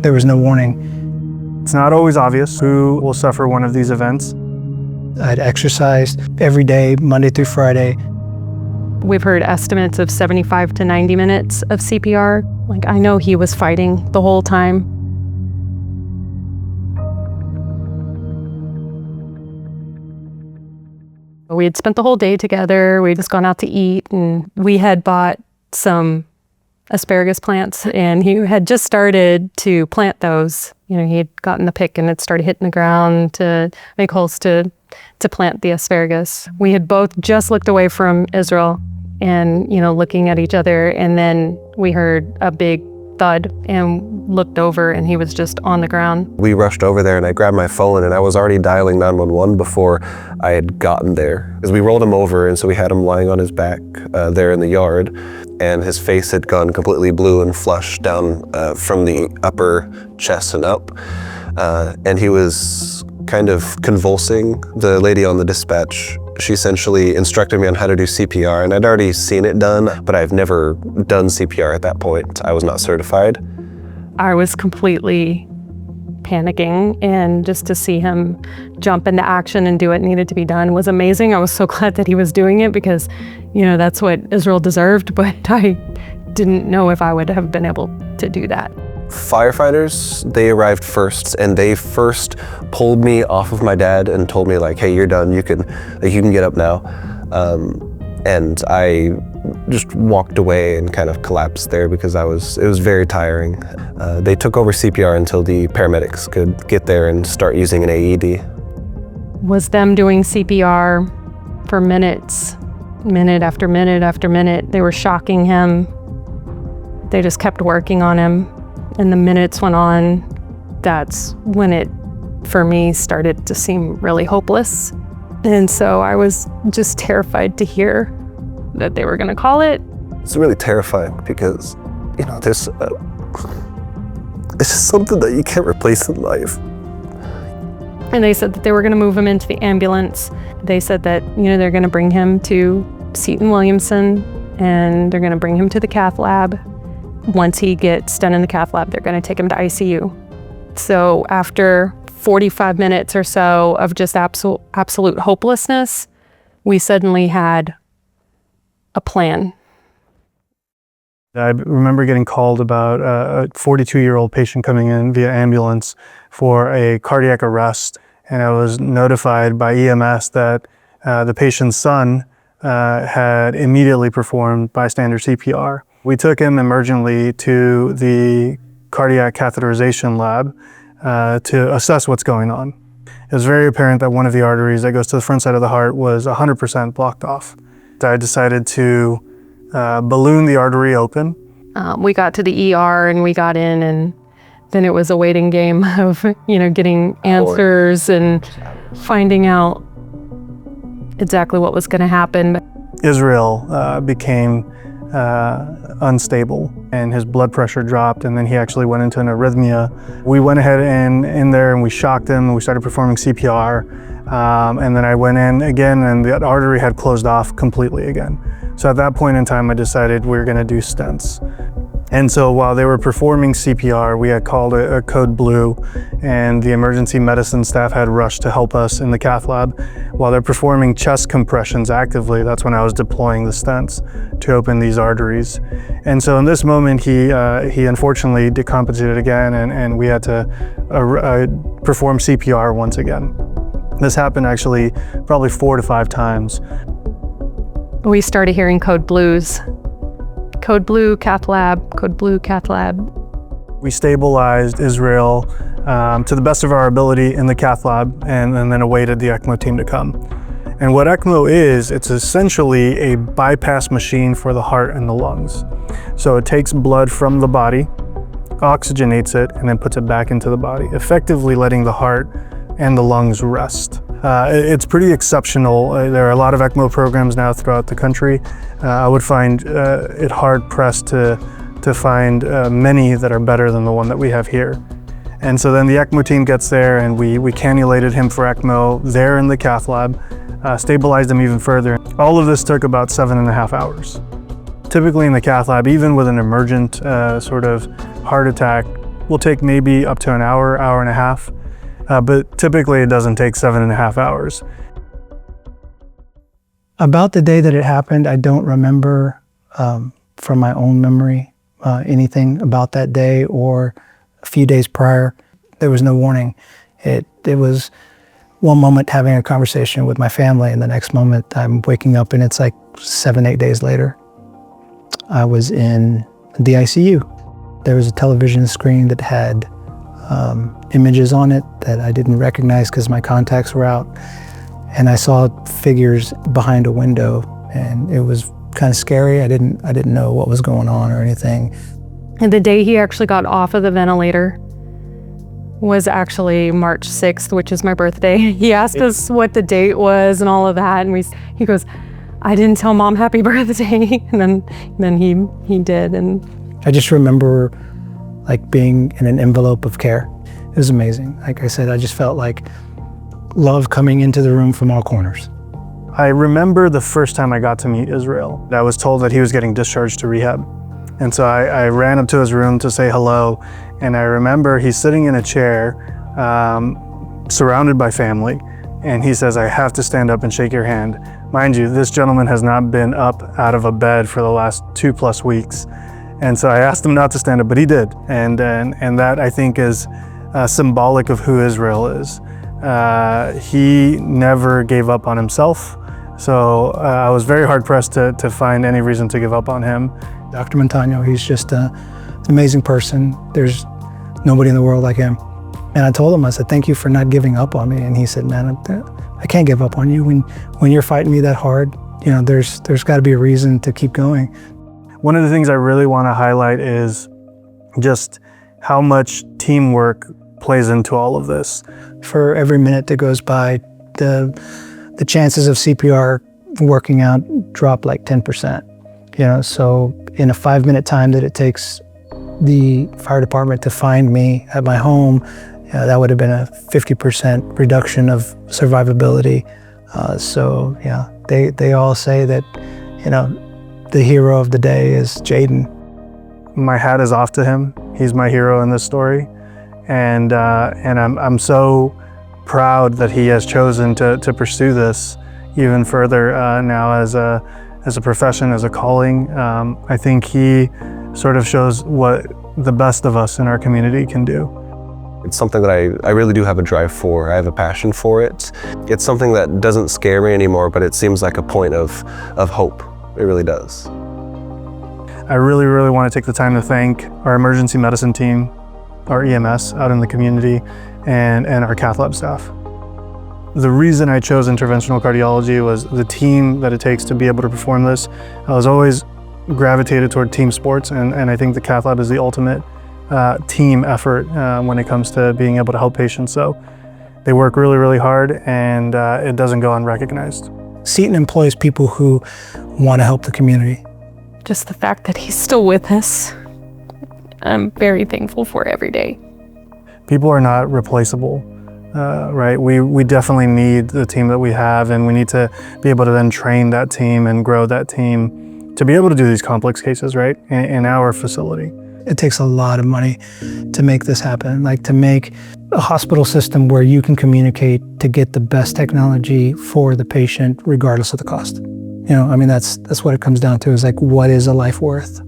There was no warning. It's not always obvious who will suffer one of these events. I'd exercised every day, Monday through Friday. We've heard estimates of 75 to 90 minutes of CPR. Like, I know he was fighting the whole time. We had spent the whole day together. We'd just gone out to eat, and we had bought some asparagus plants, and he had just started to plant those. You know, he had gotten the pick and it started hitting the ground to make holes to plant the asparagus. We had both just looked away from Israel and, you know, looking at each other, and then we heard a big thud and looked over, and he was just on the ground. We rushed over there and I grabbed my phone, and I was already dialing 911 before I had gotten there. Because we rolled him over, and so we had him lying on his back there in the yard, and his face had gone completely blue and flushed down from the upper chest and up. And he was kind of convulsing. The lady on the dispatch, she essentially instructed me on how to do CPR, and I'd already seen it done, but I've never done CPR at that point. I was not certified. I was completely panicking, and just to see him jump into action and do what needed to be done was amazing. I was so glad that he was doing it because, you know, that's what Israel deserved, but I didn't know if I would have been able to do that. Firefighters, they arrived first, and they first pulled me off of my dad and told me, like, hey, you're done, you can get up now. And I just walked away and kind of collapsed there because it was very tiring. They took over CPR until the paramedics could get there and start using an AED. Was them doing CPR for minutes, minute after minute after minute. They were shocking him. They just kept working on him. And the minutes went on. That's when it, for me, started to seem really hopeless. And so I was just terrified to hear that they were going to call it. It's really terrifying because, you know, it's just something that you can't replace in life. And they said that they were going to move him into the ambulance. They said that, you know, they're going to bring him to Seton, Williamson, and they're going to bring him to the cath lab. Once he gets done in the cath lab, they're going to take him to ICU. So after 45 minutes or so of just absolute hopelessness, we suddenly had a plan. I remember getting called about a 42-year-old patient coming in via ambulance for a cardiac arrest, and I was notified by EMS that the patient's son had immediately performed bystander CPR. We took him emergently to the cardiac catheterization lab to assess what's going on. It was very apparent that one of the arteries that goes to the front side of the heart was 100% blocked off. I decided to balloon the artery open. We got to the ER and we got in, and then it was a waiting game of, you know, getting answers and finding out exactly what was going to happen. Israel became unstable, and his blood pressure dropped, and then he actually went into an arrhythmia. We went ahead and in there and we shocked him, and we started performing CPR. And then I went in again, and the artery had closed off completely again. So at that point in time, I decided we were going to do stents. And so while they were performing CPR, we had called a code blue, and the emergency medicine staff had rushed to help us in the cath lab. While they're performing chest compressions actively, that's when I was deploying the stents to open these arteries. And so in this moment, he unfortunately decompensated again, and we had to perform CPR once again. This happened actually probably 4 to 5 times. We started hearing code blues. Code blue, cath lab, code blue, cath lab. We stabilized Israel to the best of our ability in the cath lab, and then awaited the ECMO team to come. And what ECMO is, it's essentially a bypass machine for the heart and the lungs. So it takes blood from the body, oxygenates it, and then puts it back into the body, effectively letting the heart and the lungs rest. It's pretty exceptional. There are a lot of ECMO programs now throughout the country. I would find it hard pressed to find many that are better than the one that we have here. And so then the ECMO team gets there, and we cannulated him for ECMO there in the cath lab, stabilized him even further. All of this took about 7.5 hours. Typically in the cath lab, even with an emergent sort of heart attack, will take maybe up to an hour, hour and a half, but typically it doesn't take 7.5 hours. About the day that it happened, I don't remember from my own memory anything about that day or a few days prior. There was no warning. It was one moment having a conversation with my family, and the next moment I'm waking up and it's like 7-8 days later. I was in the ICU. There was a television screen that had images on it that I didn't recognize because my contacts were out. And I saw figures behind a window, and it was kind of scary. I didn't know what was going on or anything. And the day he actually got off of the ventilator was actually March 6th, which is my birthday. He asked us what the date was and all of that, and he goes, "I didn't tell Mom happy birthday." And then he did. And I just remember like being in an envelope of care. It was amazing. Like I said, I just felt like love coming into the room from all corners. I remember the first time I got to meet Israel. I was told that he was getting discharged to rehab. And so I ran up to his room to say hello. And I remember he's sitting in a chair, surrounded by family. And he says, "I have to stand up and shake your hand." Mind you, this gentleman has not been up out of a bed for the last 2+ weeks. And so I asked him not to stand up, but he did. And that, I think, is symbolic of who Israel is. He never gave up on himself. So I was very hard pressed to find any reason to give up on him. Dr. Montano, he's just an amazing person. There's nobody in the world like him. And I told him, I said, "Thank you for not giving up on me." And he said, "Man, I can't give up on you. When you're fighting me that hard, there's got to be a reason to keep going." One of the things I really want to highlight is just how much teamwork plays into all of this. For every minute that goes by, the chances of CPR working out drop like 10%. So in a 5-minute time that it takes the fire department to find me at my home, that would have been a 50% reduction of survivability. So yeah, they all say that, the hero of the day is Jaden. My hat is off to him. He's my hero in this story. And I'm so proud that he has chosen to pursue this even further now as a profession, as a calling. I think he sort of shows what the best of us in our community can do. It's something that I really do have a drive for. I have a passion for it. It's something that doesn't scare me anymore, but it seems like a point of hope. It really does. I really, really want to take the time to thank our emergency medicine team, our EMS out in the community, and our cath lab staff. The reason I chose interventional cardiology was the team that it takes to be able to perform this. I was always gravitated toward team sports, and I think the cath lab is the ultimate team effort when it comes to being able to help patients. So they work really, really hard, and it doesn't go unrecognized. Seton employs people who want to help the community. just the fact that he's still with us, I'm very thankful for every day. People are not replaceable, right? We definitely need the team that we have, and we need to be able to then train that team and grow that team to be able to do these complex cases, right, in our facility. It takes a lot of money to make this happen, like to make a hospital system where you can communicate to get the best technology for the patient regardless of the cost. You know, I mean, that's what it comes down to, is like, what is a life worth?